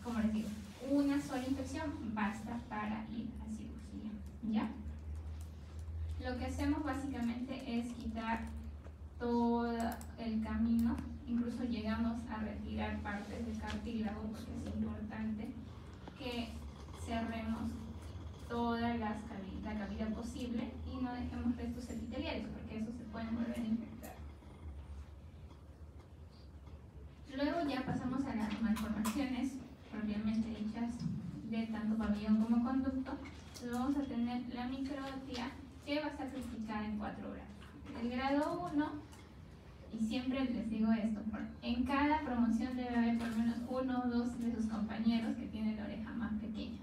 como les digo, una sola infección basta para ir a cirugía, ¿ya? Lo que hacemos básicamente es quitar todo el camino, incluso llegamos a retirar partes del cartílago porque es importante que cerremos toda la cavidad posible y no dejemos restos epiteliales porque eso se puede volver a infectar. Luego ya pasamos a las malformaciones propiamente dichas de tanto pabellón como conducto. Luego vamos a tener la microtia, que va a estar clasificada en 4 grados. El grado 1, y siempre les digo esto, en cada promoción debe haber por lo menos uno o dos de sus compañeros que tienen la oreja más pequeña.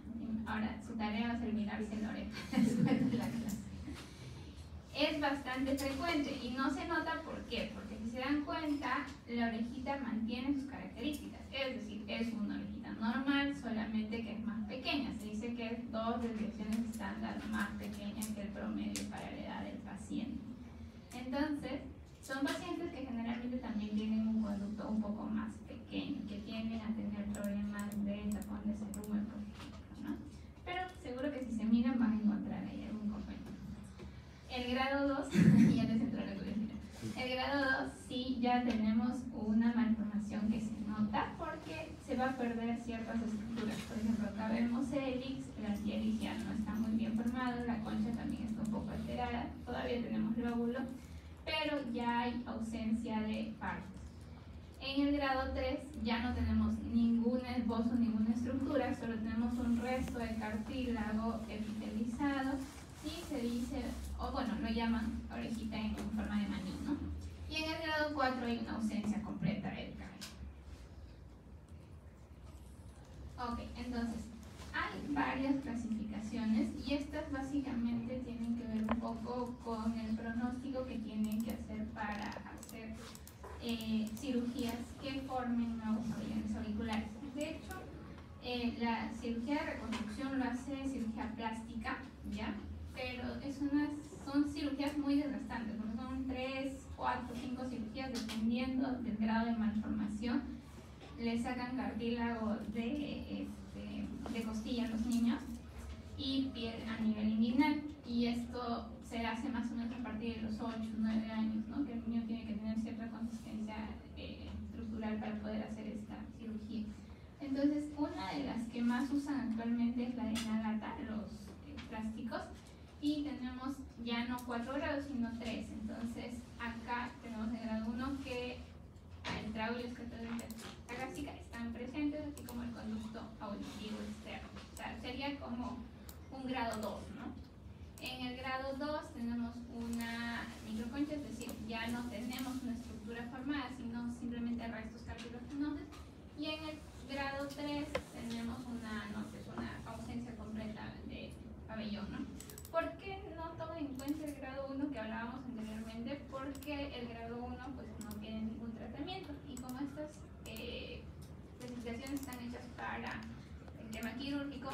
Ahora, su tarea va a ser mirarse la oreja después de la clase. Es bastante frecuente y no se nota ¿por qué? Porque si se dan cuenta, la orejita mantiene sus características, es decir, es una orejita normal, solamente que es más pequeña. Se dice que es 2 desviaciones estándar más pequeña que el promedio para la edad del paciente. Entonces, son pacientes que generalmente también tienen un conducto un poco más pequeño, que tienden a tener problemas de tapón de cerumen, por ejemplo, ¿no? Pero seguro que si se miran van a encontrar ahí algún compañero. El grado 2, ya les entró la curiosidad. El grado 2 sí ya tenemos una malformación que se nota porque se va a perder ciertas estructuras. Por ejemplo, acá vemos el hélix, la antihelix ya no está muy bien formado, la concha también está un poco alterada, todavía tenemos lóbulo, pero ya hay ausencia de partes. En el grado 3 ya no tenemos ningún esbozo, ninguna estructura, solo tenemos un resto de cartílago epitelizado y se dice, o bueno, lo llaman orejita en forma de maní, ¿no? Y en el grado 4 hay una ausencia completa del cabello. Ok, entonces, hay varias clasificaciones y estas básicamente tienen que ver un poco con el pronóstico que tienen que hacer para hacer cirugías que formen nuevos pabellones auriculares. De hecho, la cirugía de reconstrucción lo hace cirugía plástica, ¿ya? Pero son cirugías muy desgastantes, porque son 3, 4, 5 cirugías dependiendo del grado de malformación. Le sacan cartílago de costilla a los niños y piel a nivel inguinal, y esto se hace más o menos a partir de los 8, 9 años, ¿no? Que el niño tiene que tener cierta consistencia estructural para poder hacer esta cirugía. Entonces, una de las que más usan actualmente es la de Nagata, los plásticos, y tenemos ya no 4 grados sino 3. Entonces acá tenemos el grado 1 que el trábulo esclerótica gástrica están presentes, así como el conducto auditivo externo. O sea, sería como un grado 2, ¿no? En el grado 2 tenemos una microconcha, es decir, ya no tenemos una estructura formada, sino simplemente restos cartilaginosos. Y en el grado 3 tenemos una ausencia completa de pabellón, ¿no? ¿Por qué no toman en cuenta el grado 1 que hablábamos anteriormente? Porque el grado 1 pues no tiene ningún tratamiento, y como estas especificaciones están hechas para el tema quirúrgico,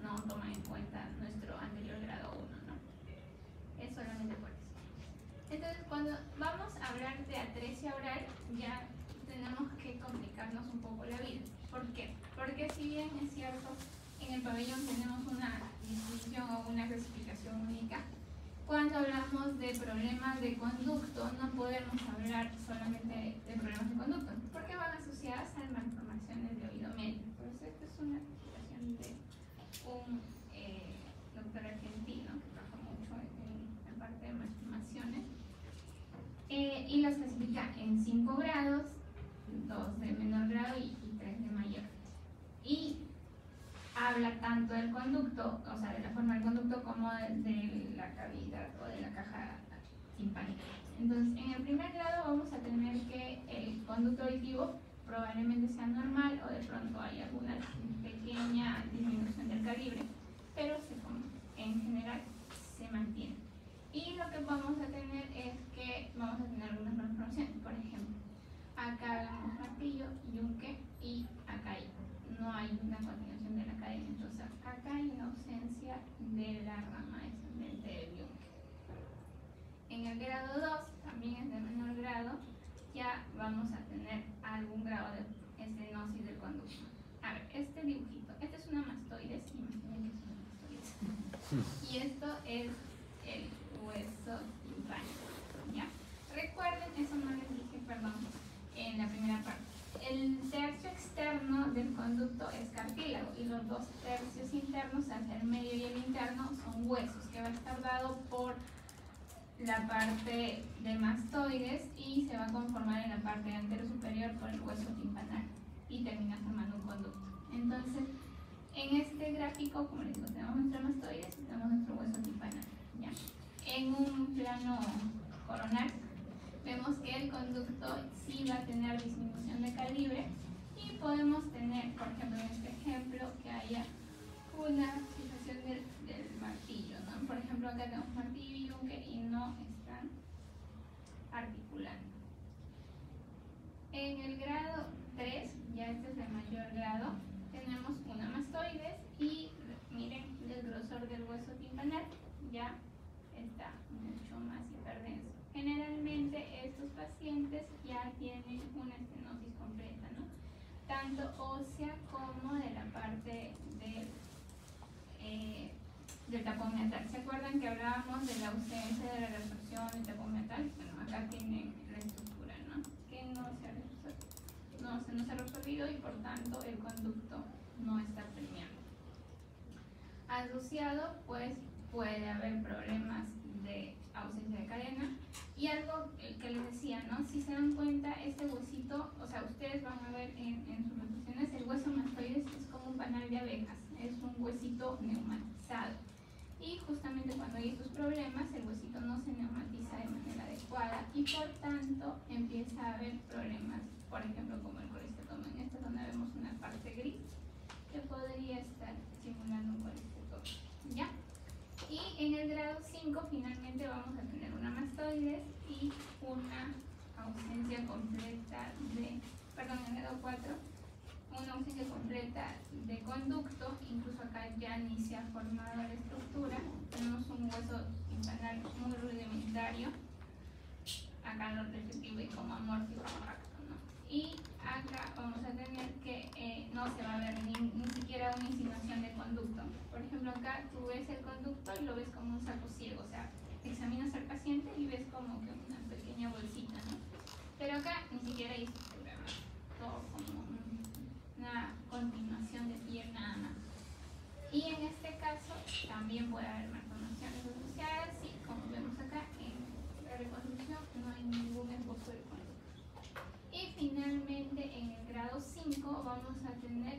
no toman en cuenta nuestro anterior grado 1, ¿no? Es solamente por eso. Entonces, cuando vamos a hablar de atresia oral, ya tenemos que complicarnos un poco la vida. ¿Por qué? Porque si bien es cierto, en el pabellón tenemos una distinción o una clasificación única, cuando hablamos de problemas de conducto no podemos hablar solamente de problemas de conducto, porque van asociadas a malformaciones de oído medio. Por eso esta es una explicación de un doctor argentino que trabaja mucho en la parte de malformaciones, y las clasifica en 5 grados, 2 de menor grado y 3 de mayor. Y habla tanto del conducto, o sea, de la forma del conducto, como de la cavidad o de la caja timpánica. Entonces, en el primer grado vamos a tener que el conducto auditivo probablemente sea normal, o de pronto hay alguna pequeña disminución del calibre, pero en general se mantiene. Y lo que vamos a tener es que vamos a tener algunas malformaciones. Por ejemplo, acá vemos martillo, yunque, y acá no hay una continuación de la cadena. Entonces acá hay una ausencia de la rama descendente del yunque. En el grado 2, también es de menor grado, ya vamos a tener algún grado de estenosis del conducto. es el hueso timpánico, ¿ya? Recuerden, eso no les dije, perdón, en la primera parte. El tercio externo del conducto es cartílago y los dos tercios internos, o sea, el medio y el interno, son huesos, que va a estar dado por la parte de mastoides y se va a conformar en la parte antero superior por el hueso timpanal y termina formando un conducto. Entonces, en este gráfico, como les digo, tenemos nuestro mastoides y tenemos nuestro hueso timpanal, ¿ya? En un plano coronal vemos que el conducto sí va a tener disminución de calibre y podemos tener, por ejemplo, en este ejemplo, que haya una fijación del martillo, ¿no? Por ejemplo, acá tenemos martillo y yunque y no están articulando. En el grado 3, ya este es el mayor grado, tenemos una mastoides y miren el grosor del hueso timpanal ya está mucho más hiperdenso. Generalmente estos pacientes ya tienen una estenosis completa, ¿no? Tanto ósea como de la parte del tapón meatal. ¿Se acuerdan que hablábamos de la ausencia de la resorción del tapón meatal? Bueno, acá tienen la estructura, ¿no? Que no se ha resolvido y por tanto el conducto no está permeando. Asociado, pues puede haber problemas de ausencia de cadena y algo que les decía, ¿no? Si se dan cuenta, este huesito, o sea, ustedes van a ver en sus reproducciones, el hueso mastoides es como un panal de abejas, es un huesito neumatizado y justamente cuando hay estos problemas el huesito no se neumatiza de manera adecuada y por tanto empieza a haber problemas, por ejemplo como el colesterol. En esta zona vemos una parte gris que podría estar simulando un colesterol, ¿ya? Y en el grado 5 finalmente vamos a tener una mastoides y una ausencia completa en el grado 4, una ausencia completa de conducto, incluso acá ya ni se ha formado la estructura, tenemos un hueso timpanal muy rudimentario, acá lo receptivo y como amorfo compacto, ¿no? Y acá vamos a tener que no se va a ver ni siquiera una insinuación de conducto. Por ejemplo, acá tú ves el conducto y lo ves como un saco ciego, o sea, examinas al paciente y ves como que una pequeña bolsita, ¿no? Pero acá ni siquiera hay estructura, todo como una continuación de piel nada más. Y en este caso también puede haber malformaciones asociadas y como vemos acá en la reconstrucción no hay ningún esbozo de conducto. Y finalmente en el grado 5 vamos a tener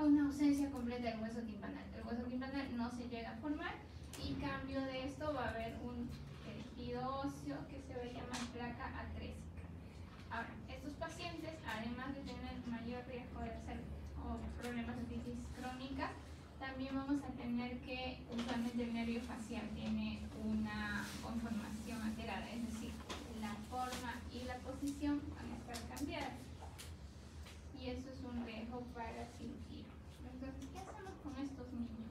una ausencia completa del hueso timpanal. El hueso timpanal no se llega a formar y cambio de esto va a haber un tejido óseo que se va a llamar placa atrésica. Ahora, estos pacientes, además de tener mayor riesgo de hacer problemas de otitis crónica, también vamos a tener que usualmente el nervio facial tiene una conformación alterada, es decir, la forma y la posición van a estar cambiadas. Y eso es un riesgo para cirugía. Entonces, ¿qué hacemos con estos niños?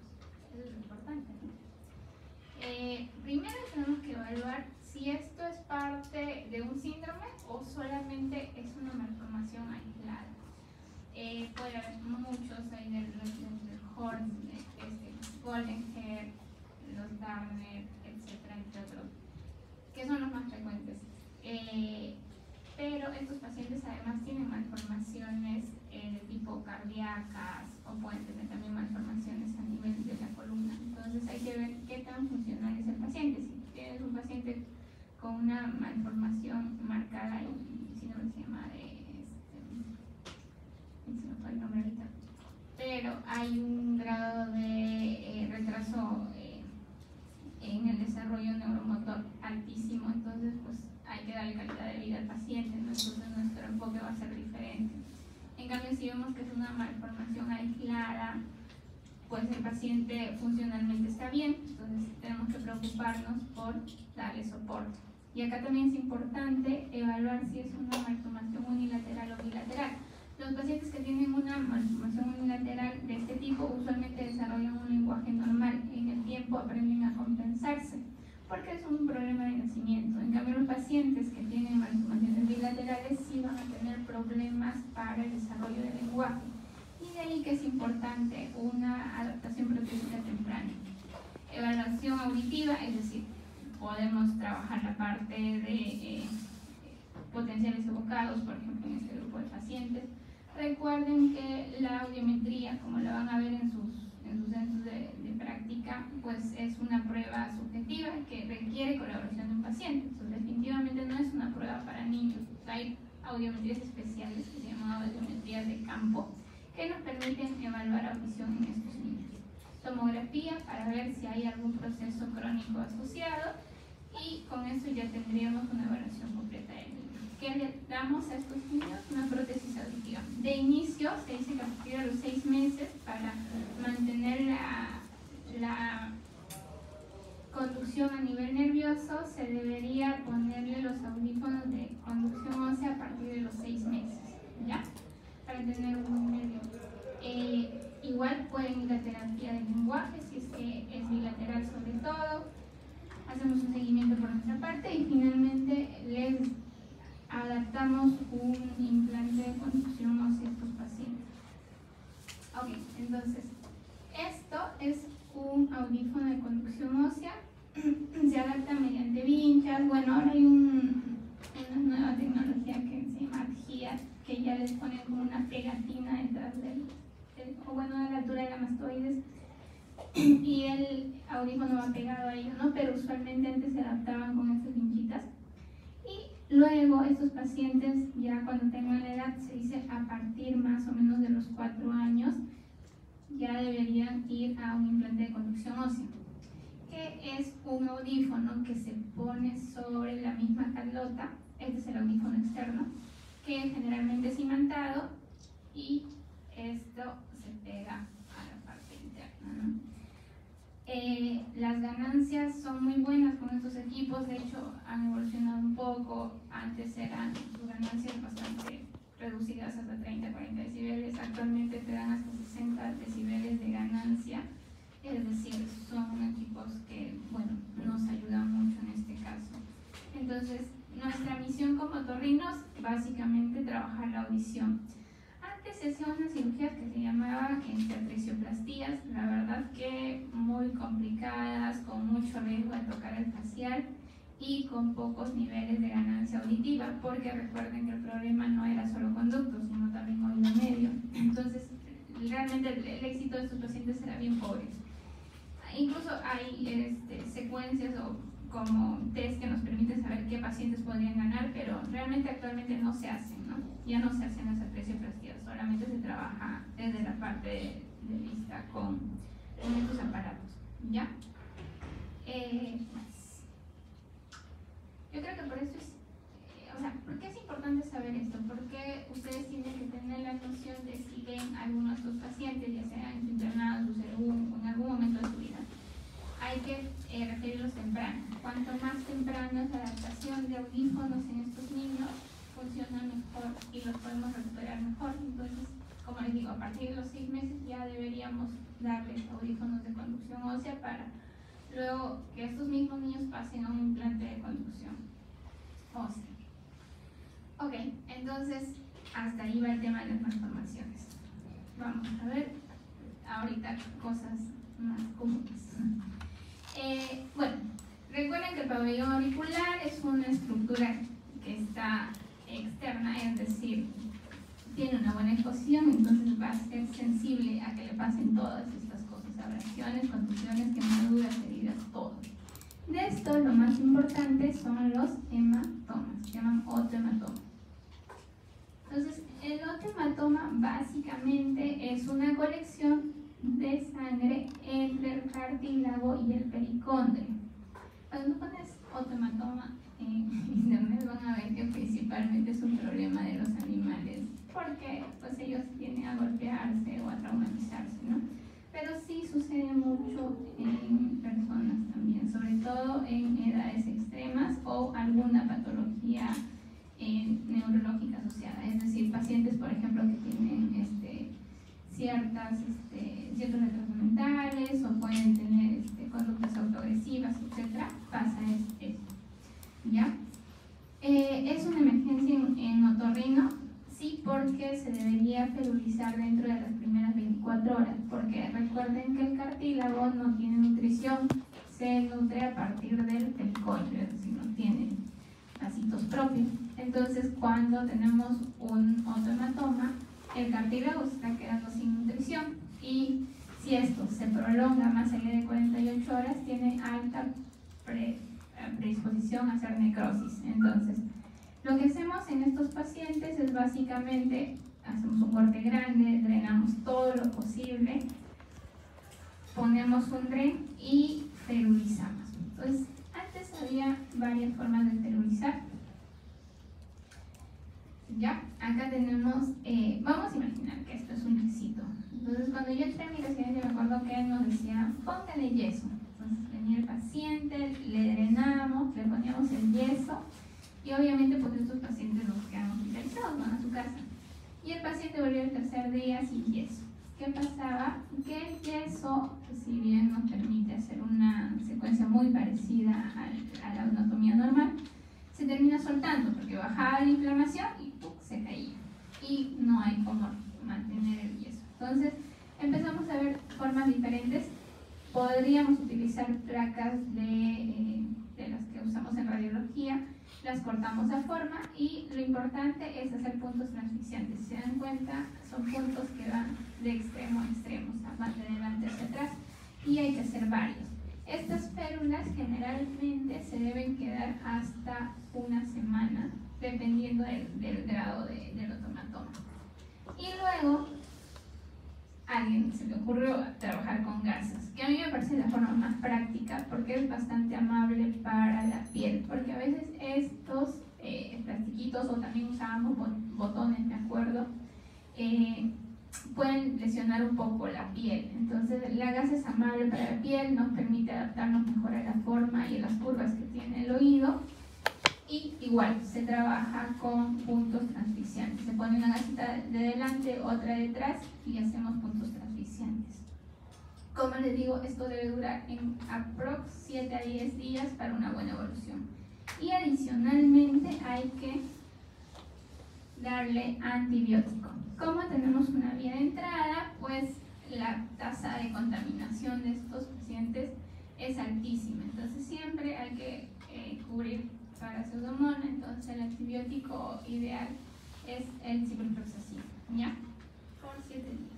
Eso es lo importante, ¿no? Primero tenemos que evaluar si esto es parte de un síndrome o solamente es una malformación aislada. Puede haber muchos, hay del Horn, Golden Hair, los Garner, etcétera, entre otros, que son los más frecuentes. Pero estos pacientes además tienen malformaciones de tipo cardíacas o pueden tener también malformaciones a nivel de la columna. Entonces hay que ver qué tan funcional es el paciente. Si tienes un paciente con una malformación marcada y si no se llama se me fue el nombre ahorita, pero hay un grado de retraso en el desarrollo neuromotor altísimo, entonces pues hay que darle calidad de vida al paciente, ¿no? Entonces nuestro enfoque va a ser diferente. En cambio, si vemos que es una malformación aislada, pues el paciente funcionalmente está bien, entonces tenemos que preocuparnos por darle soporte. Y acá también es importante evaluar si es una malformación unilateral o bilateral. Los pacientes que tienen una malformación unilateral de este tipo usualmente desarrollan un lenguaje normal, en el tiempo aprenden a compensarse, porque es un problema de nacimiento. En cambio, los pacientes que tienen malformaciones bilaterales sí van a tener problemas para el desarrollo del lenguaje. Y de ahí que es importante una adaptación protésica temprana. evaluación auditiva, es decir, podemos trabajar la parte de potenciales evocados, por ejemplo, en este grupo de pacientes. Recuerden que la audiometría, como la van a ver en sus centros de práctica, pues es una prueba subjetiva que requiere colaboración de un paciente. Entonces, definitivamente no es una prueba para niños. Hay audiometrías especiales que se llaman audiometrías de campo que nos permiten evaluar audición en estos niños. Tomografía para ver si hay algún proceso crónico asociado, y con eso ya tendríamos una evaluación completa del niño. ¿Qué le damos a estos niños? Una prótesis auditiva. De inicio se dice que a partir de los 6 meses, para mantener la conducción a nivel nervioso, se debería ponerle los audífonos de conducción ósea a partir de los 6 meses, ¿ya? Para tener un buen nervio. Igual pueden ir a terapia de lenguaje, si es que es bilateral sobre todo. Hacemos un seguimiento por nuestra parte y finalmente les adaptamos un implante de conducción ósea a estos pacientes. Ok, entonces, esto es un audífono de conducción ósea. Se adapta mediante vinchas. Bueno, ahora hay una nueva tecnología que se llama adhered, que ya les ponen como una pegatina detrás de la altura de la mastoides, y el audífono va pegado a ello, ¿no? Pero usualmente antes se adaptaban con estas vinchitas. Y luego estos pacientes, ya cuando tengan la edad, se dice a partir más o menos de los 4 años, ya deberían ir a un implante de conducción ósea, que es un audífono que se pone sobre la misma calota. Este es el audífono externo, que generalmente es imantado, y esto se pega a la parte interna, ¿no? Las ganancias son muy buenas con estos equipos. De hecho, han evolucionado un poco. Antes eran sus ganancias bastante reducidas, hasta 30-40 decibeles. Actualmente te dan hasta 60 decibeles de ganancia. Es decir, son equipos que, bueno, nos ayudan mucho en este caso. Entonces, nuestra misión como otorrinos, básicamente trabajar la audición. Antes se hacían unas cirugías que se llamaban atresioplastías, la verdad que muy complicadas, con mucho riesgo de tocar el facial y con pocos niveles de ganancia auditiva, porque recuerden que el problema no era solo conducto, sino también oído medio. Entonces, realmente el éxito de estos pacientes era bien pobre. Incluso hay secuencias o como test que nos permiten saber qué pacientes podrían ganar, pero realmente actualmente no se hacen, ¿no? Ya no se hacen las atresioplastías, solamente se trabaja desde la parte de vista con estos aparatos, ¿ya? Yo creo que por eso ¿por qué es importante saber esto? Porque ustedes tienen que tener la noción de si ven a algunos de sus pacientes, ya sea en su internado, en su CERUM o en algún momento de su vida, hay que referirlos temprano. Cuanto más temprano es la adaptación de audífonos en estos niños, funciona mejor y los podemos recuperar mejor. Entonces, como les digo, a partir de los 6 meses ya deberíamos darles audífonos de conducción ósea para luego que estos mismos niños pasen a un implante de conducción ósea. Ok, entonces hasta ahí va el tema de las malformaciones. Vamos a ver ahorita cosas más comunes. Bueno, recuerden que el pabellón auricular es una estructura que está externa, es decir, tiene una buena exposición, entonces va a ser sensible a que le pasen todas estas cosas, abrasiones, contusiones, quemaduras, heridas, todo. De esto, lo más importante son los hematomas, se llaman otohematomas. Entonces, el otohematoma básicamente es una colección de sangre entre el cartílago y el pericondrio. Cuando pones otohematoma en internet van a ver que principalmente es un problema de los animales, porque pues ellos tienden a golpearse o a traumatizarse, ¿no? Pero sí sucede mucho en personas también, sobre todo en edades extremas o alguna patología neurológica asociada, es decir, pacientes, por ejemplo, que tienen ciertos retrasos mentales o pueden tener conductas autoagresivas, etc. Pasa esto, ¿ya? ¿Es una emergencia en otorrino? Sí, porque se debería perulizar de dentro de las primeras 24 horas, porque recuerden que el cartílago no tiene nutrición, se nutre a partir del pericoño, es decir, no tiene vasitos propios. Entonces, cuando tenemos un otohematoma, el cartílago se está quedando sin nutrición, y si esto se prolonga más allá de 48 horas, tiene alta predisposición a hacer necrosis. Entonces, lo que hacemos en estos pacientes es básicamente hacemos un corte grande, drenamos todo lo posible, ponemos un dren y esterilizamos. Entonces, antes había varias formas de esterilizar. Ya, acá tenemos, vamos a imaginar que esto es un quesito. Entonces, cuando yo entré en mi residencia, me acuerdo que él nos decía, póngale yeso. Entonces, venía el paciente, le drenamos, le poníamos el yeso, y obviamente pues estos pacientes nos quedan hospitalizados, van a su casa. Y el paciente volvió el tercer día sin yeso. ¿Qué pasaba? Que el yeso, si bien nos permite hacer una secuencia muy parecida a la anatomía normal, se termina soltando porque bajaba la inflamación y ¡pum!, se caía. Y no hay cómo mantener el yeso. Entonces empezamos a ver formas diferentes. Podríamos utilizar placas de las que usamos en radiología, las cortamos a forma, y lo importante es hacer puntos transficientes. Si se dan cuenta, son puntos que van de extremo a extremo, o sea, van de delante hacia atrás, y hay que hacer varios. Estas férulas generalmente se deben quedar hasta una semana, dependiendo del grado del otohematoma. Y luego, a alguien se le ocurrió trabajar con gasas, que a mí me parece la forma más práctica porque es bastante amable para la piel, porque a veces estos plastiquitos, o también usábamos botones, me acuerdo, pueden lesionar un poco la piel. Entonces la gasa es amable para la piel, nos permite adaptarnos mejor a la forma y a las curvas que tiene el oído. Y igual, se trabaja con puntos transficientes. Se pone una gasita de delante, otra detrás, y hacemos puntos transficientes. Como les digo, esto debe durar en aprox 7 a 10 días para una buena evolución. Y adicionalmente hay que darle antibiótico. Como tenemos una vía de entrada, pues la tasa de contaminación de estos pacientes es altísima. Entonces siempre hay que cubrir para Pseudomonas. Entonces el antibiótico ideal es el ciprofloxacin, ¿ya? Por 7 días.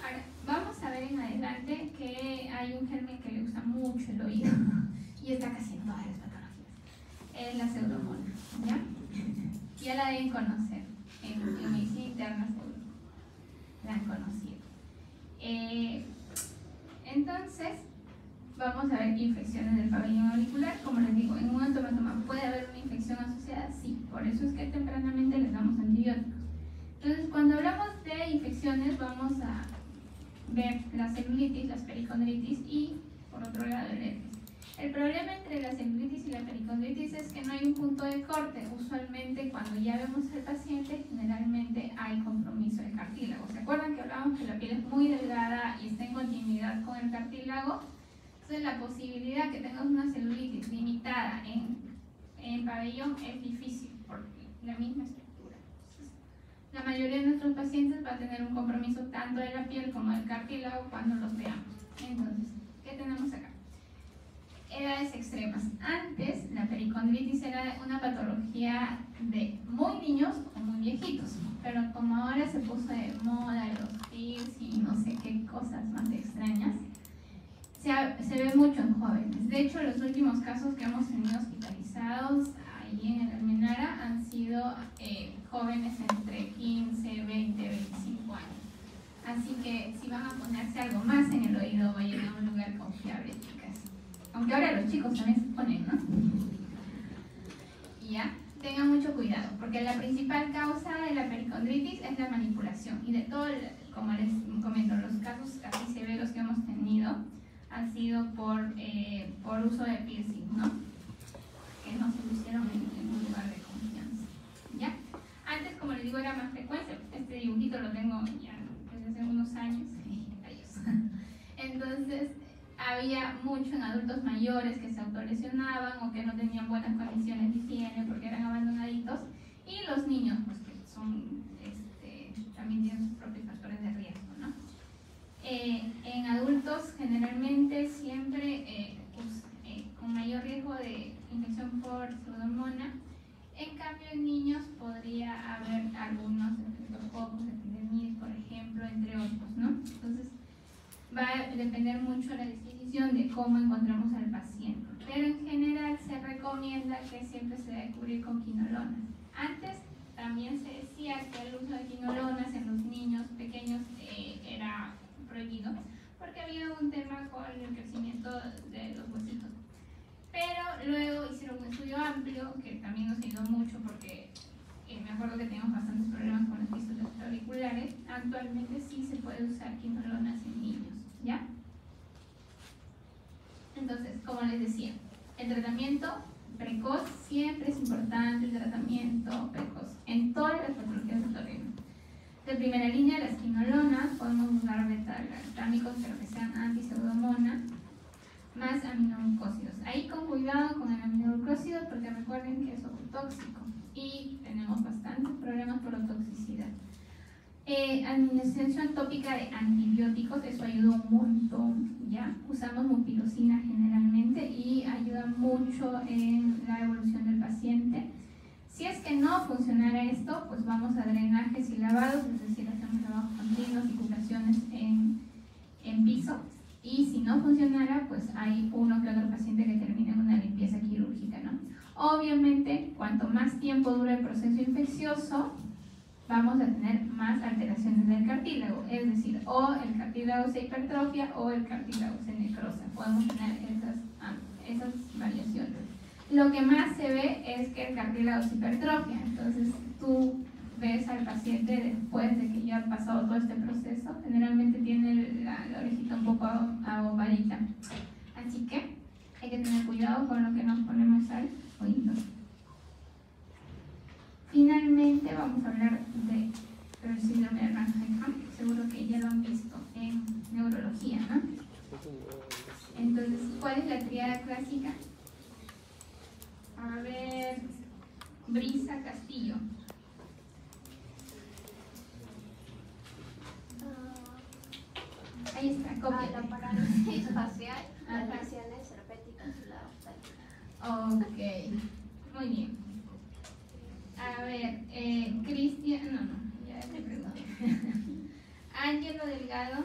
Ahora, vamos a ver en adelante que hay un germen que le gusta mucho el oído y está casi en todas las patologías. Es la Pseudomonas, ¿ya? Ya la deben conocer. En medicina interna seguro la han conocido. Entonces, vamos a ver infecciones del pabellón auricular. Como les digo, en un otohematoma puede haber una infección asociada, sí. Por eso es que tempranamente les damos antibióticos. Entonces, cuando hablamos de infecciones, vamos a ver la celulitis, las pericondritis y, por otro lado, el herpes. El problema entre la celulitis y la pericondritis es que no hay un punto de corte. Usualmente, cuando ya vemos al paciente, generalmente hay compromiso del cartílago. ¿Se acuerdan que hablábamos que la piel es muy delgada y está en continuidad con el cartílago? Entonces, la posibilidad que tengas una celulitis limitada en pabellón es difícil por la misma estructura. Entonces, la mayoría de nuestros pacientes va a tener un compromiso tanto de la piel como del cartílago cuando los veamos. Entonces, ¿qué tenemos acá? Edades extremas. Antes, la pericondritis era una patología de muy niños o muy viejitos, pero como ahora se puso de moda los TILs y no sé qué cosas más extrañas, se ve mucho en jóvenes. De hecho, los últimos casos que hemos tenido hospitalizados ahí en el Almenara han sido jóvenes entre 15, 20, 25 años. Así que si van a ponerse algo más en el oído, vayan a un lugar confiable, chicas. Aunque ahora los chicos también se ponen, ¿no? Y ya, tengan mucho cuidado, porque la principal causa de la pericondritis es la manipulación. Y de todo, como les comento, los casos casi severos que hemos tenido han sido por uso de piercing, ¿no? Que no se lo hicieron en un lugar de confianza, ¿ya? Antes, como les digo, era más frecuente. Este dibujito lo tengo ya desde hace unos años. Adiós. Entonces, había mucho en adultos mayores que se autolesionaban o que no tenían buenas condiciones de higiene porque eran abandonaditos, y los niños, pues que son, también tienen sus propios En cambio, en niños podría haber algunos efectos focos, epidemias, por ejemplo, entre otros, ¿no? Entonces, va a depender mucho la disposición de cómo encontramos al paciente. Pero en general se recomienda que siempre se debe cubrir con quinolonas. Antes también se decía que el uso de quinolonas en los niños pequeños era prohibido porque había un tema con el crecimiento de los huesitos. Pero luego hicieron un estudio amplio que también nos ayudó mucho porque me acuerdo que teníamos bastantes problemas con las fístulas auriculares. Actualmente sí se puede usar quinolonas en niños, ¿ya? Entonces, como les decía, el tratamiento precoz siempre es importante, el tratamiento precoz en todas las patologías del torrino. De primera línea, las quinolonas, podemos usar beta-galactámicos, pero que sean anti-pseudomonas, más aminoglucósidos. Ahí con cuidado con el aminoglucósido porque recuerden que es ototóxico y tenemos bastantes problemas por toxicidad. Administración tópica de antibióticos, eso ayuda un montón, ¿ya? Usamos mupirocina generalmente y ayuda mucho en la evolución del paciente. Si es que no funcionara esto, pues vamos a drenajes y lavados, es decir, hacemos lavado continuos y curaciones en piso. Y si no funcionara, pues hay uno que otro paciente que termina en una limpieza quirúrgica, ¿no? Obviamente, cuanto más tiempo dure el proceso infeccioso, vamos a tener más alteraciones del cartílago, es decir, o el cartílago se hipertrofia o el cartílago se necrosa. Podemos tener esas variaciones. Lo que más se ve es que el cartílago se hipertrofia, entonces tú ves al paciente después de que ya ha pasado todo este proceso, generalmente tiene la orejita un poco abombadita. Así que hay que tener cuidado con lo que nos ponemos al oído. Finalmente vamos a hablar del síndrome de Rand-Hexham, seguro que ya lo han visto en neurología, ¿no? Entonces, ¿cuál es la tríada clásica? A ver, Brisa, Castillo. Ahí está, copia. La parálisis facial, las lesiones herpéticas y la oftalmia. Ok, muy bien. A ver, Cristian, no, ya te pregunté. Ángelo Delgado,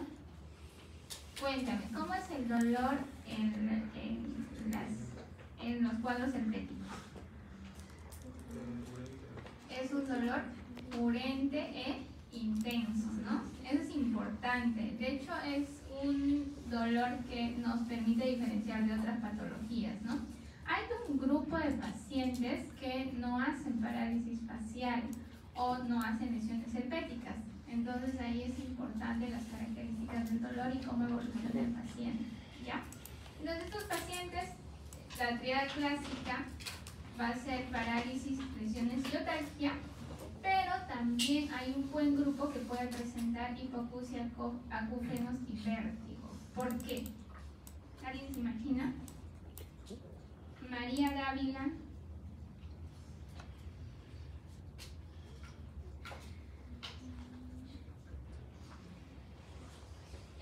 cuéntame, ¿cómo es el dolor en los cuadros herpéticos? Es un dolor urente e intenso, ¿no? Eso es importante. De hecho, es un dolor que nos permite diferenciar de otras patologías, ¿no? Hay un grupo de pacientes que no hacen parálisis facial o no hacen lesiones herpéticas. Entonces ahí es importante las características del dolor y cómo evoluciona el paciente, ¿ya? Entonces estos pacientes, la tríada clásica va a ser parálisis, lesiones y otalgia, pero también hay un buen grupo que puede presentar hipoacusia, acúfenos y vértigo. ¿Por qué? ¿Alguien se imagina? María Dávila.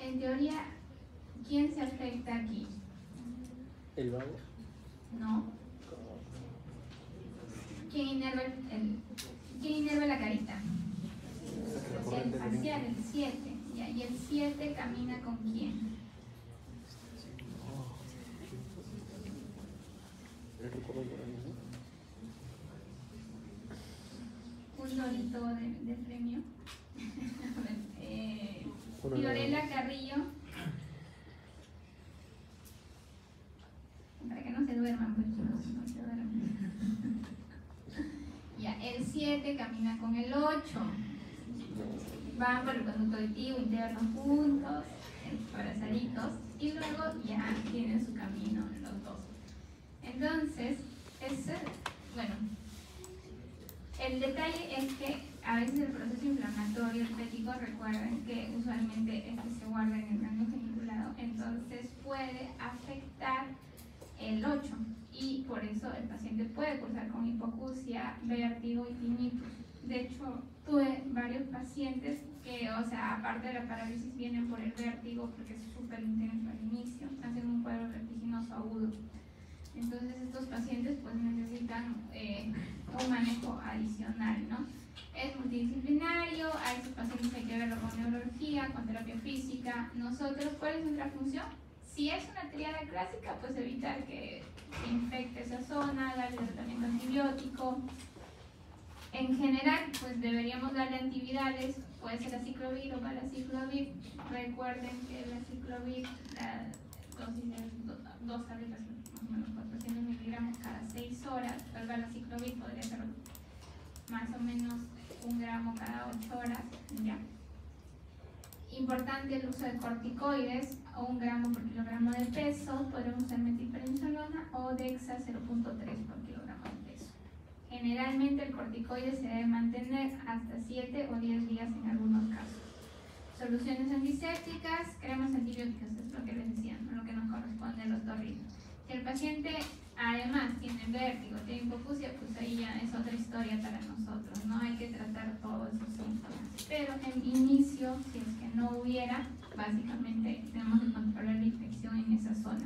En teoría, ¿quién se afecta aquí? ¿El vago? No. ¿Quién inerva la carita? El facial, el 7. Y el 7 camina con quién? Un lorito de premio. Fiorella Carrillo. Para que no se duerman, pues no se duerman. Ya, el 7 camina con el 8. Van por el conducto auditivo interno juntos, abrazaditos, y luego ya tienen su camino los dos. Entonces, bueno, el detalle es que a veces el proceso inflamatorio herpético, recuerden que usualmente se guarda en el ganglio geniculado, entonces puede afectar el 8 y por eso el paciente puede cursar con hipoacusia, vértigo y tinnitus. De hecho, tuve varios pacientes que, o sea, aparte de la parálisis, vienen por el vértigo porque es súper intenso al inicio, hacen un cuadro vertiginoso agudo. Entonces estos pacientes pues necesitan un manejo adicional, ¿no? Es multidisciplinario, a estos pacientes hay que verlo con neurología, con terapia física. Nosotros, ¿cuál es nuestra función? Si es una triada clásica, pues evitar que se infecte esa zona, darle tratamiento antibiótico. En general, pues deberíamos darle antivirales, puede ser aciclovir o palaciclovir. Recuerden que el aciclovir, la dosis es 2 tabletas, más o menos 400 miligramos cada 6 horas. El palaciclovir podría ser más o menos 1 gramo cada 8 horas, ¿ya? Importante el uso de corticoides, 1 gramo por kilogramo de peso. Podemos usar metilprednisolona o Dexa 0.3 por kilogramo de peso. Generalmente el corticoide se debe mantener hasta 7 o 10 días en algunos casos. Soluciones antisépticas, cremas antibióticas, es lo que les decía, lo que nos corresponde a los otorrinos. Si el paciente además tiene vértigo, tiene hipoacusia, pues ahí ya es otra historia para nosotros, ¿no? Hay que tratar todos esos síntomas. Pero en inicio, si es que no hubiera, básicamente tenemos que controlar la infección en esa zona.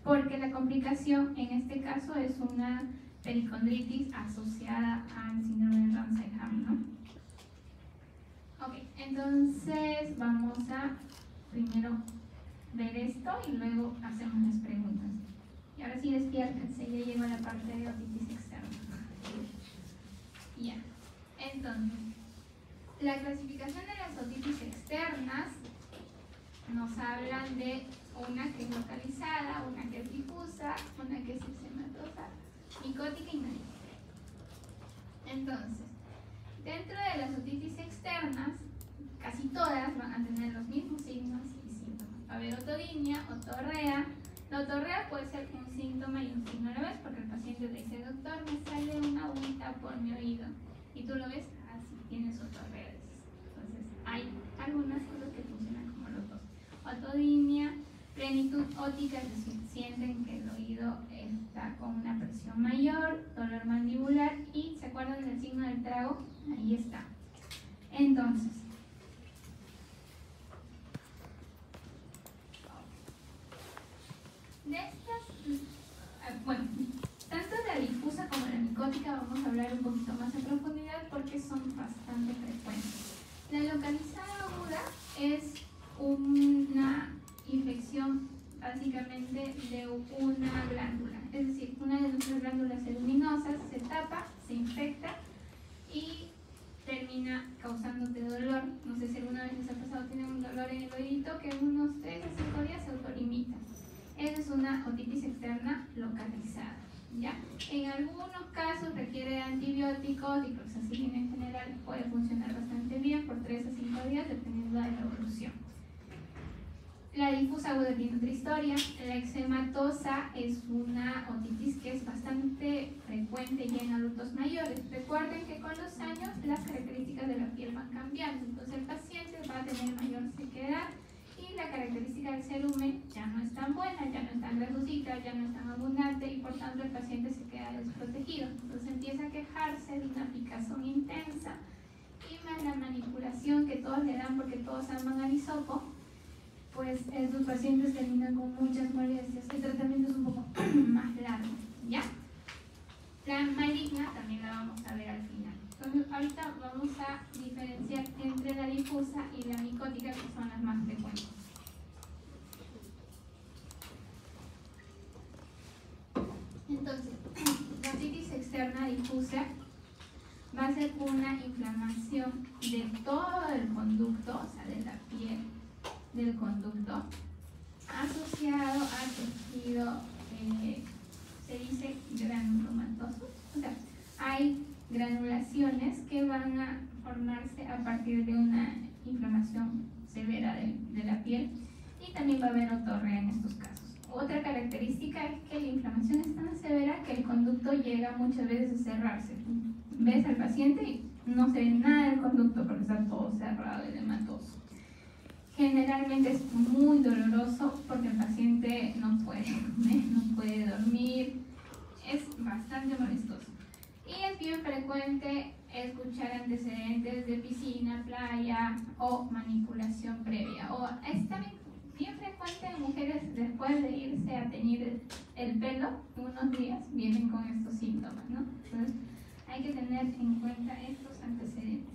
Porque la complicación en este caso es una pericondritis asociada al síndrome de Ramsay-Hamm, ¿no? Ok, entonces vamos a primero ver esto y luego hacemos las preguntas. Y ahora sí despiértense, ya llegó la parte de otitis externa. Ya, entonces, la clasificación de las otitis externas nos hablan de una que es localizada, una que es difusa, una que es eczematosa, micótica y maligna. Entonces, dentro de las otitis externas, casi todas van a tener los mismos signos y síntomas. Va a haber otodinia, otorrea. La otorrea puede ser un síntoma y un signo a la vez, porque el paciente te dice, doctor, me sale una agüita por mi oído. Y tú lo ves, sí, tienes otorrea. Entonces, hay algunas cosas que funcionan como los dos. Otodinia, plenitud ótica, es decir, sienten que el oído está con una presión mayor, dolor mandibular y, ¿se acuerdan del signo del trago? Ahí está. Entonces, de estas, bueno, tanto la difusa como la micótica vamos a hablar un poquito más en profundidad porque son bastante frecuentes. La localizada aguda es una infección básicamente de una glándula, es decir, una de nuestras glándulas luminosas se tapa, se infecta y termina causándote dolor. No sé si alguna vez les ha pasado, tienen un dolor en el oído que en unos 3 a 5 días se autolimita. Esa es una otitis externa localizada, ¿ya? En algunos casos requiere de antibióticos y cloxacillina en general puede funcionar bastante bien por 3 a 5 días dependiendo de la evolución. La difusa aguda tiene otra historia. La eczematosa es una otitis que es bastante frecuente ya en adultos mayores. Recuerden que con los años las características de la piel van cambiando, entonces el paciente va a tener mayor sequedad y la característica del cerumen ya no es tan buena, ya no es tan grasosita, ya no es tan abundante y por tanto el paciente se queda desprotegido. Entonces empieza a quejarse de una picazón intensa y más la manipulación que todos le dan porque todos aman al hisopo, pues estos pacientes terminan con muchas molestias. El tratamiento es un poco más largo, ¿ya? La maligna también la vamos a ver al final. Entonces ahorita vamos a diferenciar entre la difusa y la micótica, que son las más frecuentes. Entonces, la otitis externa difusa va a ser una inflamación de todo el conducto, o sea, de la piel del conducto, asociado al tejido, se dice granulomatoso, o sea, hay granulaciones que van a formarse a partir de una inflamación severa de la piel y también va a haber otorrea en estos casos. Otra característica es que la inflamación es tan severa que el conducto llega muchas veces a cerrarse. Ves al paciente y no se ve nada del conducto porque está todo cerrado, edematoso. Generalmente es muy doloroso porque el paciente no puede comer, no puede dormir, es bastante molestoso. Y es bien frecuente escuchar antecedentes de piscina, playa o manipulación previa. O es también bien frecuente en mujeres después después de irse a teñir el pelo, unos días vienen con estos síntomas, ¿no? Entonces, hay que tener en cuenta estos antecedentes.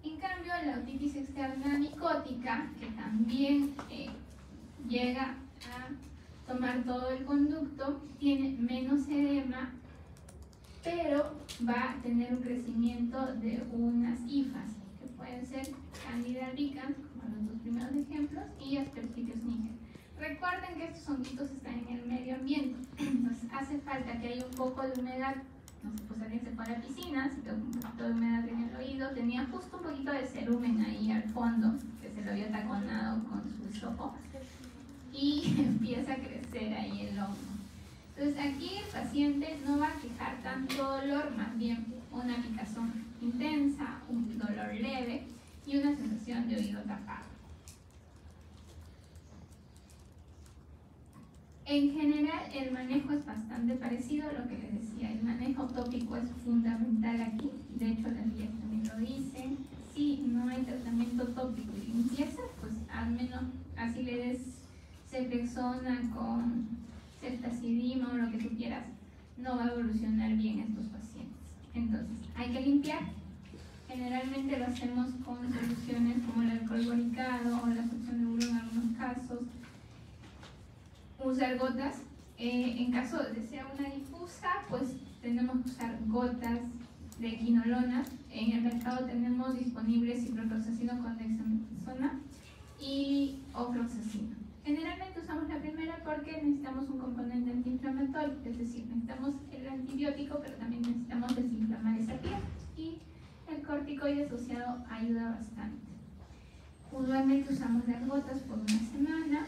En cambio, la otitis externa micótica, que también llega a tomar todo el conducto, tiene menos edema, pero va a tener un crecimiento de unas hifas, que pueden ser Candida albicans, como los dos primeros ejemplos, y Aspergillus niger. Recuerden que estos honguitos están en el medio ambiente, entonces hace falta que haya un poco de humedad. No sé, pues alguien se fue a la piscina, se quedó un poquito de humedad en el oído, tenía justo un poquito de cerumen ahí al fondo, que se lo había taconado con su hisopo, y empieza a crecer ahí el hongo. Entonces aquí el paciente no va a quejar tanto dolor, más bien una picazón intensa, un dolor leve y una sensación de oído tapado. En general el manejo es bastante parecido a lo que les decía, el manejo tópico es fundamental aquí, de hecho las guías también lo dicen. Si no hay tratamiento tópico y limpieza, pues al menos así le des ceftriaxona con ceftazidima o lo que tú quieras, no va a evolucionar bien estos pacientes. Entonces, hay que limpiar. Generalmente lo hacemos con soluciones como el alcohol boricado o la solución de uro en algunos casos. Usar gotas. En caso de ser una difusa, pues tenemos que usar gotas de quinolona. En el mercado tenemos disponibles ciprofloxacino con dexametasona y ofloxacino. Generalmente usamos la primera porque necesitamos un componente antiinflamatorio, es decir, necesitamos el antibiótico, pero también necesitamos desinflamar esa piel, y el corticoide asociado ayuda bastante. Usualmente usamos las gotas por una semana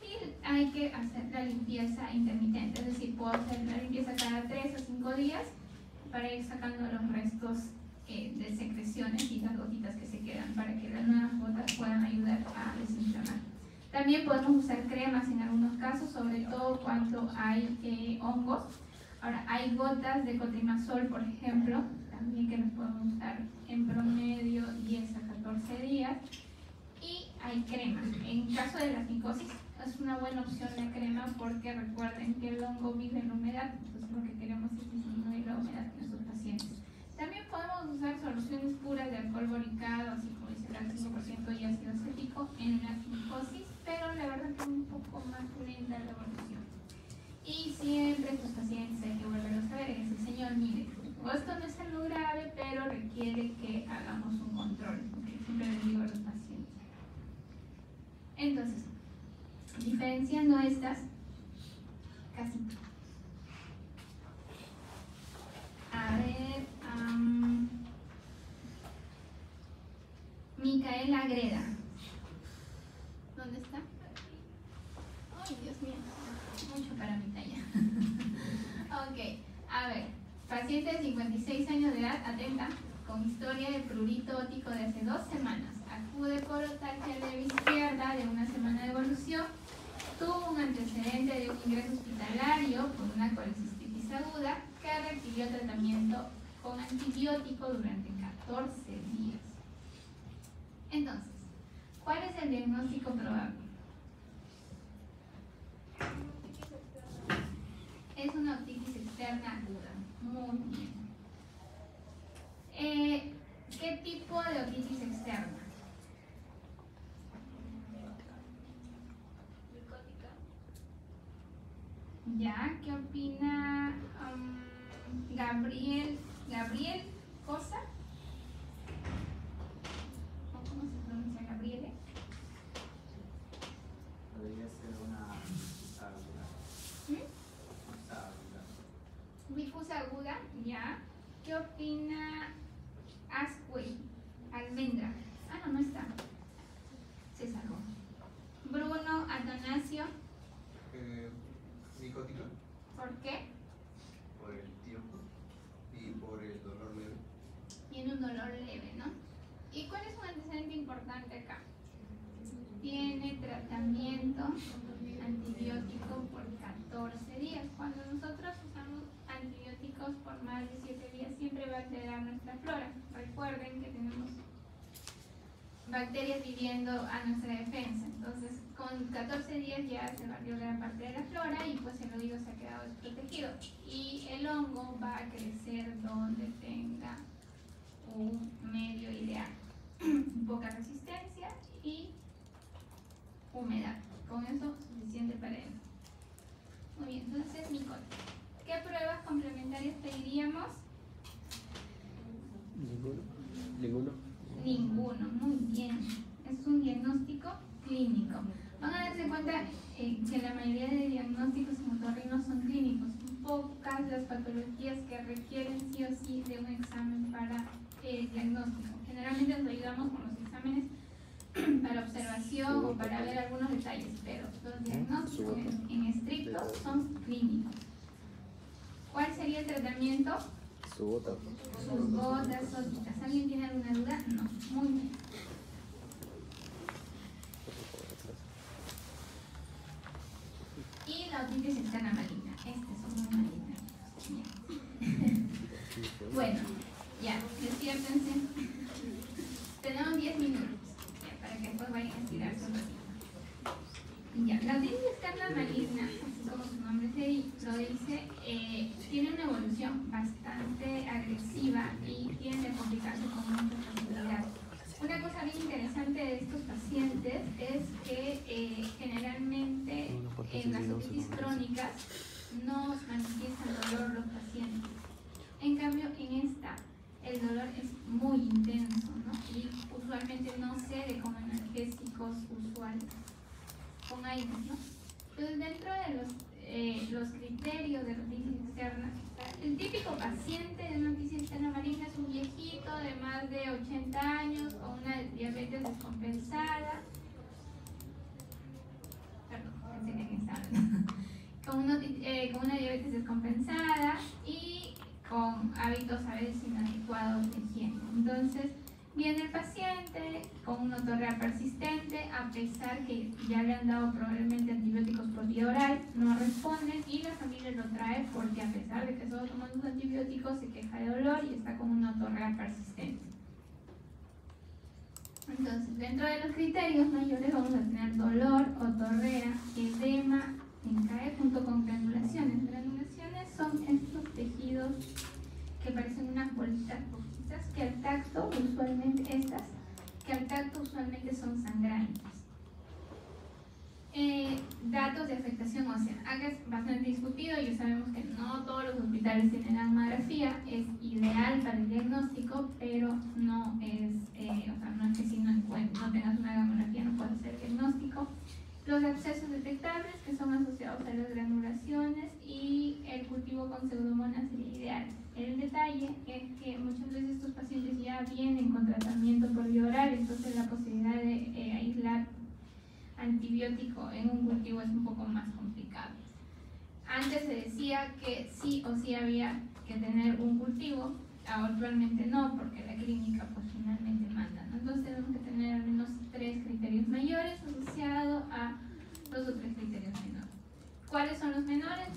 y hay que hacer la limpieza intermitente, es decir, puedo hacer la limpieza cada 3 a 5 días para ir sacando los restos de secreciones y las gotitas que se quedan para que las nuevas gotas puedan ayudar a desinflamar. También podemos usar cremas en algunos casos, sobre todo cuando hay hongos. Ahora, hay gotas de cotrimazol, por ejemplo, también que las podemos usar en promedio 10 a 14 días. Y hay cremas. En caso de la micosis, es una buena opción la crema porque recuerden que el hongo vive en la humedad, entonces lo que queremos es disminuir la humedad en nuestros pacientes. También podemos usar soluciones puras de alcohol boricado, así como dice el 5% y ácido acético en la micosis, pero la verdad que es un poco más lenta la evolución. Y siempre estos pacientes hay que volverlos a ver, es el señor, mire, esto no es algo grave, pero requiere que hagamos un control, que siempre les digo a los pacientes. Entonces, diferenciando estas, casi. A ver, Micaela Greda. ¿Dónde está? Ay, Dios mío, mucho para mi talla. Ok, a ver, paciente de 56 años de edad, atenta, con historia de prurito ótico de hace 2 semanas. Acude por otalgia leve izquierda de una semana de evolución. Tuvo un antecedente de un ingreso hospitalario por una colecistitis aguda que requirió tratamiento con antibiótico durante 14 días. Entonces, ¿cuál es el diagnóstico probable? Es una otitis externa aguda. Muy bien. ¿Qué tipo de otitis externa? ¿Ya? ¿Qué opina Gabriel Cosa? ¿Cómo se pronuncia Gabriele? Podría ser una difusa aguda. Difusa aguda, ya. ¿Qué opina Asquith? Almendra. Ah, no está. Se sacó. Bruno Atanasio. Micótica. ¿Por qué? Por el tiempo y por el dolor leve. Tiene un dolor leve, ¿no? ¿Y cuál es un antecedente importante acá? Tiene tratamiento antibiótico por 14 días. Cuando nosotros usamos antibióticos por más de 7 días, siempre va a alterar nuestra flora. Recuerden que tenemos bacterias viviendo a nuestra defensa. Entonces, con 14 días ya se barrió gran parte de la flora y pues el oído se ha quedado desprotegido. Y el hongo va a crecer donde tenga un medio ideal, poca resistencia y humedad. Con eso suficiente para él. Muy bien, entonces Nicole, ¿qué pruebas complementarias pediríamos? Ninguno, muy bien. Es un diagnóstico clínico. Van a darse cuenta que la mayoría de diagnósticos en otorrinos son clínicos. Pocas las patologías que requieren sí o sí de un examen para diagnóstico. Generalmente nos ayudamos con los exámenes para observación o para ver algunos detalles, pero los diagnósticos en estricto son clínicos. ¿Cuál sería el tratamiento? Su bota. Sus gotas óticas. ¿Alguien tiene alguna duda? No. Muy bien. Y la otitis externa maligna. Estos son muy malignos. Bueno, ya, despiértense. Tenemos 10 minutos ya, para que después vayan a estirarse un ratito. Ya, la otitis externa maligna, así como su nombre lo dice, tiene una evolución bastante agresiva y tiende a complicarse con mucha facilidad. Una cosa bien interesante de estos pacientes es que generalmente en las otitis crónicas no manifiestan dolor los pacientes. En cambio, en esta, el dolor es muy intenso, ¿no? Y usualmente no cede como analgésicos usuales, con aire, ¿no? Entonces, dentro de los criterios de la otitis externa, el típico paciente de una otitis externa maligna es un viejito de más de 80 años con una diabetes descompensada. Perdón, pensé que estaba hablando. Con una diabetes descompensada y con hábitos a veces inadecuados de higiene. Entonces, viene el paciente con un otorrea persistente, a pesar que ya le han dado probablemente antibióticos por vía oral, no responden y la familia lo trae porque a pesar de que solo toma sus antibióticos se queja de dolor y está con una otorrea persistente. Entonces, dentro de los criterios mayores vamos a tener dolor, otorrea, edema, encae junto con granulaciones. Granulaciones son estos tejidos que parecen unas bolitas rojizas que al tacto usualmente son sangrantes. Datos de afectación ósea. Acá es bastante discutido, ya sabemos que no todos los hospitales tienen gamografía, es ideal para el diagnóstico, pero no es, no es que si no tengas una gamografía no puedes hacer diagnóstico. Los abscesos detectables que son asociados a las granulaciones y el cultivo con pseudomonas sería ideal. El detalle es que muchas veces estos pacientes ya vienen con tratamiento por vía oral, entonces la posibilidad de aislar antibiótico en un cultivo es un poco más complicado. Antes se decía que sí o sí había que tener un cultivo, actualmente no, porque la clínica pues finalmente manda, ¿no? Entonces tenemos que tener al menos 3 criterios mayores asociados a 2 o 3 criterios menores. ¿Cuáles son los menores?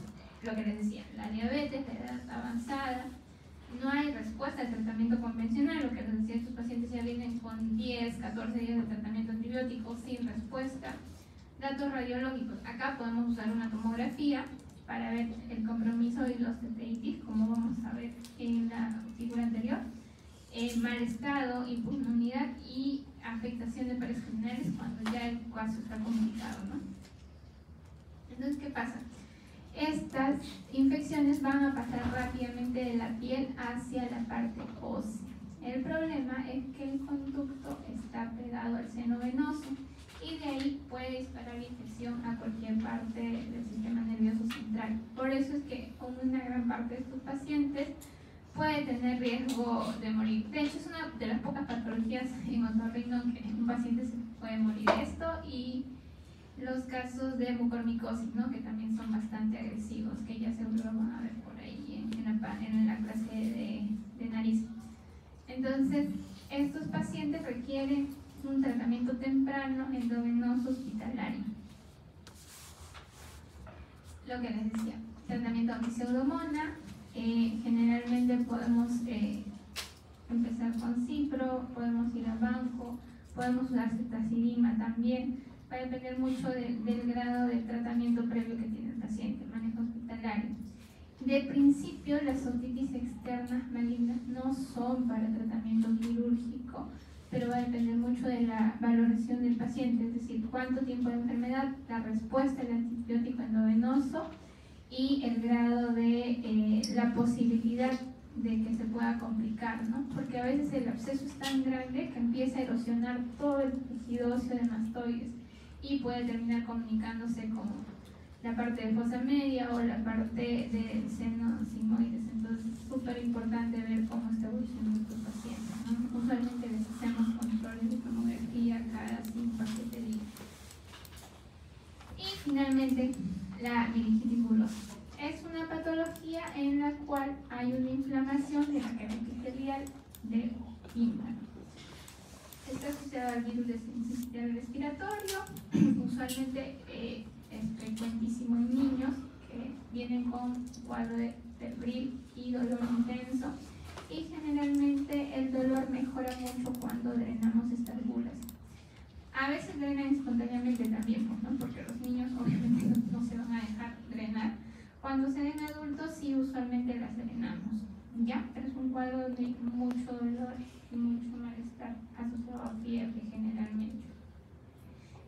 Lo que les decía, la diabetes, la edad avanzada, no hay respuesta al tratamiento convencional, lo que les decía, estos pacientes ya vienen con 10, 14 días de tratamiento antibiótico sin respuesta. Datos radiológicos, acá podemos usar una tomografía para ver el compromiso de los TTITs, como vamos a ver en la figura anterior, mal estado, impulmonidad y afectación de pares criminales cuando ya el caso está complicado, ¿no? Entonces, ¿qué pasa? Estas infecciones van a pasar rápidamente de la piel hacia la parte ósea. El problema es que el conducto está pegado al seno venoso y de ahí puede disparar la infección a cualquier parte del sistema nervioso central. Por eso es que una gran parte de estos pacientes puede tener riesgo de morir. De hecho, es una de las pocas patologías en otorrino que un paciente se puede morir de esto, y los casos de mucormicosis, ¿no? Que también son bastante agresivos, que ya seguro lo van a ver por ahí en la clase de nariz. Entonces, estos pacientes requieren un tratamiento temprano endovenoso hospitalario. Lo que les decía, tratamiento antipseudómona, generalmente podemos empezar con cipro, podemos ir a banco, Podemos usar cetazidima también. Va a depender mucho del grado de tratamiento previo que tiene el paciente, el manejo hospitalario. De principio, las otitis externas malignas no son para tratamiento quirúrgico, pero va a depender mucho de la valoración del paciente, es decir, cuánto tiempo de enfermedad, la respuesta al antibiótico endovenoso y el grado de la posibilidad de que se pueda complicar, ¿no? Porque a veces el absceso es tan grande que empieza a erosionar todo el tejido óseo de mastoides y puede terminar comunicándose con la parte de fosa media o la parte del seno sigmoides. Entonces es súper importante ver cómo está evolucionando estos pacientes, ¿no? Usualmente les hacemos controles de tomografía cada 5 a 7 días. Y finalmente, la meningitis bulosa. Es una patología en la cual hay una inflamación de la cadena epitelial del tímpano. Está asociada al virus del sincicial respiratorio. Usualmente es frecuentísimo en niños que vienen con cuadro de febril y dolor intenso, y generalmente el dolor mejora mucho cuando drenamos estas bulas. A veces drenan espontáneamente también, ¿no? Porque los niños obviamente no se van a dejar drenar. Cuando se ven adultos sí usualmente las drenamos, ¿ya? Pero es un cuadro de mucho dolor y mucho malestar asociado a fiebre generalmente.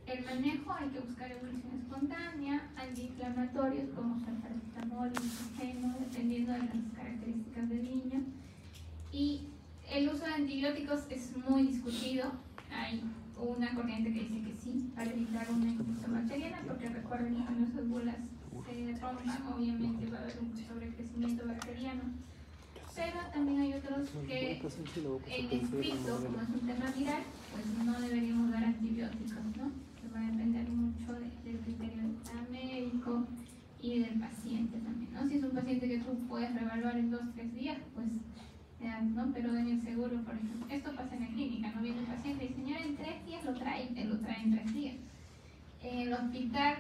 El manejo hay que buscar evolución espontánea, antiinflamatorios como salbutamol, ibuprofeno, dependiendo de las características del niño. Y el uso de antibióticos es muy discutido. Hay una corriente que dice que sí, para evitar una infección bacteriana, porque recuerden que cuando esas bolas se rompan, obviamente va a haber un sobrecrecimiento bacteriano. Pero también hay otros que en estricto, como es un tema viral, pues no deberíamos dar antibióticos, ¿no? Va a depender mucho del criterio del médico y del paciente también, ¿no? Si es un paciente que tú puedes reevaluar en 2-3 días, pues, ¿no? Pero en el seguro, por ejemplo, esto pasa en la clínica, ¿no? Viene el paciente y dice, señora, en 3 días lo trae, te lo trae en 3 días. En el hospital,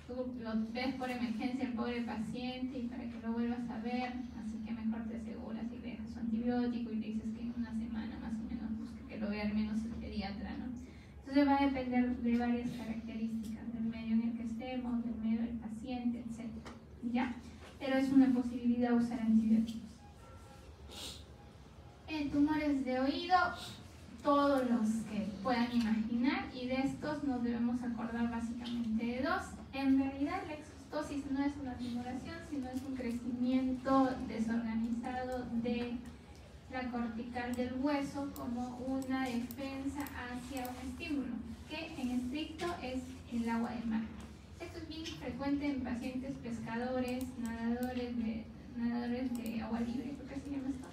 tú lo ves por emergencia el pobre paciente y para que lo vuelvas a ver, así que mejor te aseguras y le dejas su antibiótico y le dices que en una semana más o menos busque que lo vea al menos el pediatra, ¿no? Entonces va a depender de varias características, del medio en el que estemos, del medio del paciente, etc. ¿Ya? Pero es una posibilidad usar antibióticos. En tumores de oído, todos los que puedan imaginar, y de estos nos debemos acordar básicamente de 2. En realidad la exostosis no es una tumoración, sino es un crecimiento desorganizado de la cortical del hueso como una defensa hacia un estímulo, que en estricto es el agua de mar. Esto es bien frecuente en pacientes pescadores, nadadores de agua libre, creo que se llama esto,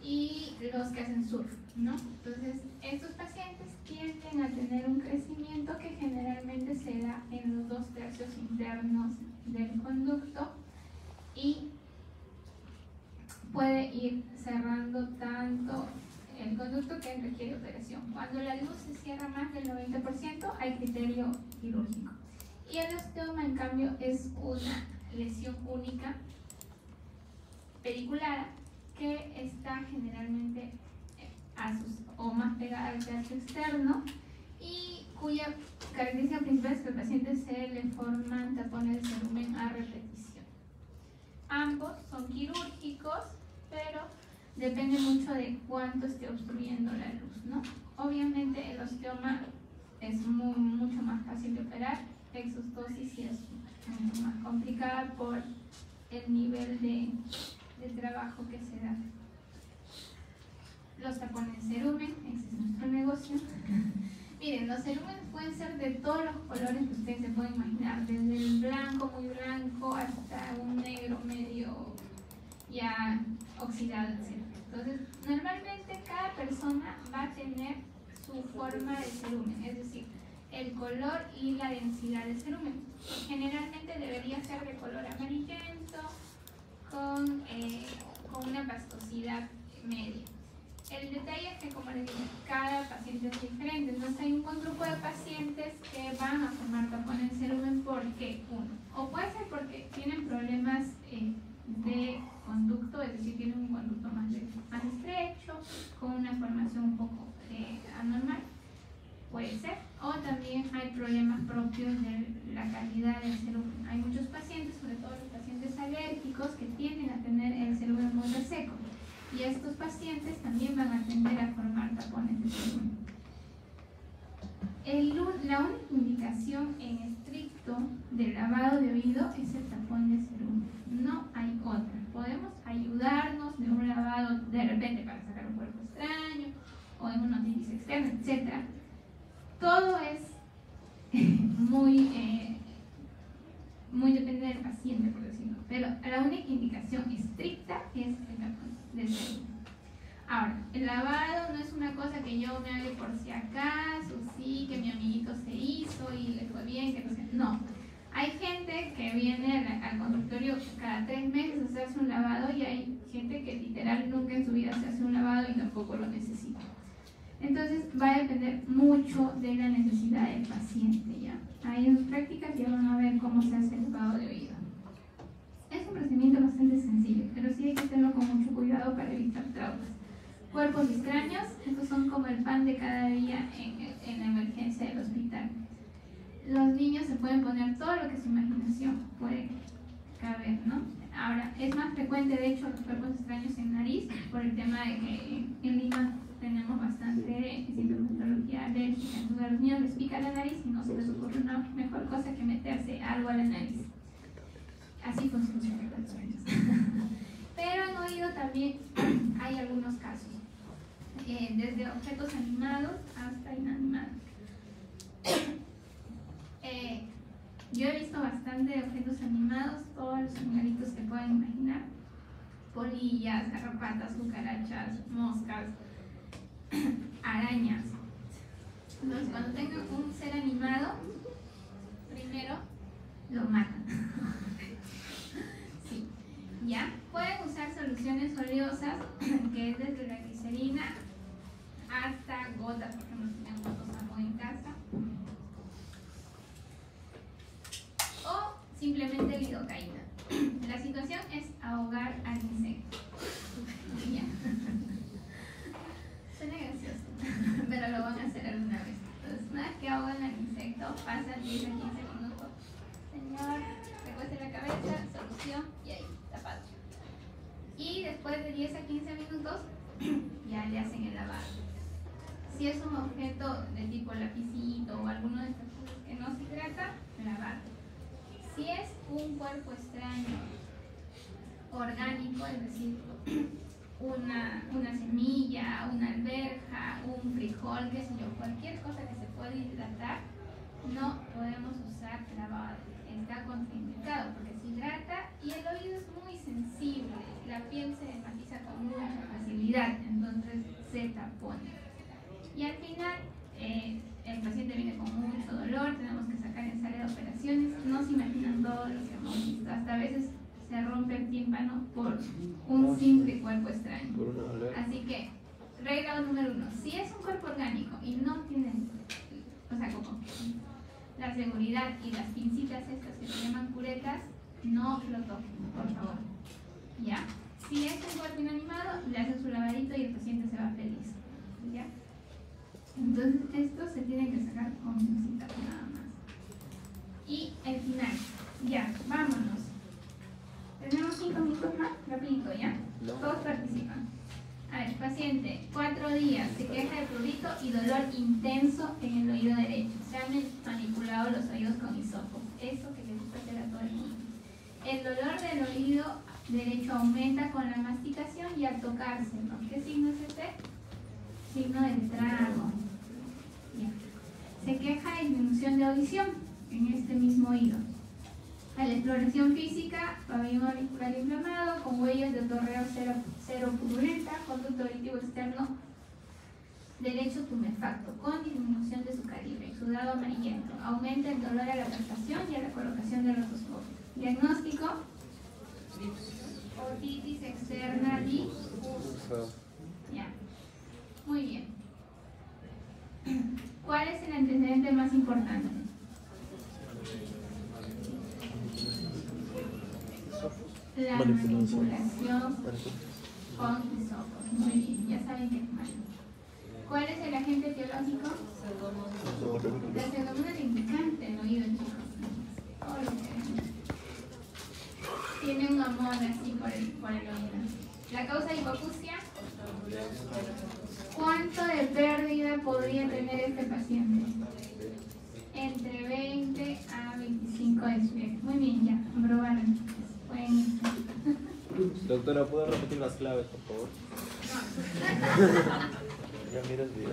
y los que hacen surf, ¿no? Entonces, estos pacientes tienden a tener un crecimiento que generalmente se da en los 2 tercios internos del conducto y puede ir cerrando tanto el conducto que requiere operación. Cuando la luz se cierra más del 90%, hay criterio quirúrgico. Y el osteoma, en cambio, es una lesión única pedicular que está generalmente o más pegada al tercio externo y cuya característica principal es que al paciente se le forman tapones de cerumen a repetición. Ambos son quirúrgicos, pero depende mucho de cuánto esté obstruyendo la luz, ¿no? Obviamente el osteoma es mucho más fácil de operar, la exostosis sí es mucho más complicada por el nivel de trabajo que se da. Los tapones de cerumen, ese es nuestro negocio. Miren, los cerúmenes pueden ser de todos los colores que ustedes se pueden imaginar, desde el blanco, muy blanco, hasta un negro medio ya oxidado, etc. Entonces, normalmente cada persona va a tener su forma de cerumen, es decir, el color y la densidad del cerumen. Generalmente debería ser de color amarillento, con una pastosidad media. El detalle es que, como les digo, cada paciente es diferente. Entonces hay un buen grupo de pacientes que van a formar tapones de cerumen porque, o puede ser porque tienen problemas de conducto, es decir, tienen un conducto más estrecho, con una formación un poco anormal, puede ser. O también hay problemas propios de la calidad del cerebro. Hay muchos pacientes, sobre todo los pacientes alérgicos, que tienden a tener el cerebro muy reseco. Y estos pacientes también van a tender a formar tapones de cerebro. La única indicación en estricto del lavado de oído es el tapón de cerumen. No hay otra. Podemos ayudarnos de un lavado de repente para sacar un cuerpo extraño o en una otitis externa, etc. Todo es muy depende del paciente, por decirlo. Pero la única indicación estricta es el tapón de cerumen. Ahora, el lavado no es una cosa que yo me haga por si acaso, sí, que mi amiguito se hizo y le fue bien, que no sé. No. Hay gente que viene al consultorio cada 3 meses a hacerse un lavado y hay gente que literal nunca en su vida se hace un lavado y tampoco lo necesita. Entonces va a depender mucho de la necesidad del paciente, ¿ya? Ahí en sus prácticas ya van a ver cómo se hace el lavado de oído. Es un procedimiento bastante sencillo, pero sí hay que hacerlo con mucho cuidado para evitar traumas. Cuerpos extraños, estos son como el pan de cada día en la emergencia del hospital. Los niños se pueden poner todo lo que su imaginación puede caber, ¿no? Ahora, es más frecuente de hecho los cuerpos extraños en nariz por el tema de que en Lima tenemos bastante sintomatología alérgica. Entonces a los niños les pica la nariz y no se les ocurre una mejor cosa que meterse algo a la nariz. Así funciona los cuerpos extraños. Pero en oído también hay algunos casos. Desde objetos animados hasta inanimados. Yo he visto bastante objetos animados, todos los animalitos que pueden imaginar: polillas, garrapatas, cucarachas, moscas, arañas. Entonces, cuando tengan un ser animado, primero lo matan. Sí. ¿Ya? Pueden usar soluciones oleosas, que es desde la glicerina hasta gotas, por ejemplo, si tienen gotas agua en casa, o simplemente lidocaína. La situación es ahogar al insecto. Ya. Suena gracioso, pero lo van a hacer alguna vez. Entonces, una vez que ahogan al insecto, pasan 10 a 15 minutos. Señor, recueste la cabeza, solución, y ahí, tapado. Y después de 10 a 15 minutos, ya le hacen el lavado. Si es un objeto de tipo lapicito o alguno de estos que no se hidrata, lavar. Si es un cuerpo extraño orgánico, es decir, una semilla, una alberja, un frijol, qué sé yo, cualquier cosa que se pueda hidratar, no podemos usar lavado. Está contraindicado porque se hidrata y el oído es muy sensible, la piel se desmatiza con mucha facilidad, entonces se tapona. Y al final el paciente viene con mucho dolor, tenemos que sacar en sala de operaciones, no se imaginan todo lo que hemos visto, hasta a veces se rompe el tímpano por un simple cuerpo extraño. Así que, regla número 1, si es un cuerpo orgánico y no tienen, o sea, como la seguridad y las pincitas estas que se llaman curetas, no lo toquen, por favor. ¿Ya? Si es un cuerpo inanimado, le hacen su lavadito y el paciente se va feliz. ¿Ya? Entonces, esto se tiene que sacar con pincitas nada más. Y el final. Ya, vámonos. Tenemos 5 minutos más, rapidito, ¿ya? Todos participan. A ver, paciente, 4 días, se queja de prurito y dolor intenso en el oído derecho. Se han manipulado los oídos con hisopo. Eso que les gusta hacer a todo el mundo. El dolor del oído derecho aumenta con la masticación y al tocárselo. ¿Qué signo es este? Signo del trago. Ya. Se queja de disminución de audición en este mismo oído. A la exploración física, pabellón auricular inflamado, con huellas de otorreo cero purulenta, conducto auditivo externo derecho tumefacto, con disminución de su calibre, exudado amarillento. Aumenta el dolor a la palpación y a la colocación del otoscopio. Diagnóstico: otitis externa difusa. Ya. Muy bien. ¿Cuál es el antecedente más importante? La manipulación con hisopos. Muy bien, ya saben que es malo. ¿Cuál es el agente etiológico? La pseudomonas le encanta el oído, chicos. Todo lo que tiene un amor así por el oído. La causa de hipoacusia. ¿Cuánto de pérdida podría tener este paciente? Entre 20 a 25 decibeles. Muy bien, ya, aprobaron. Pueden ir. Doctora, ¿puedo repetir las claves, por favor? Ya miras bien.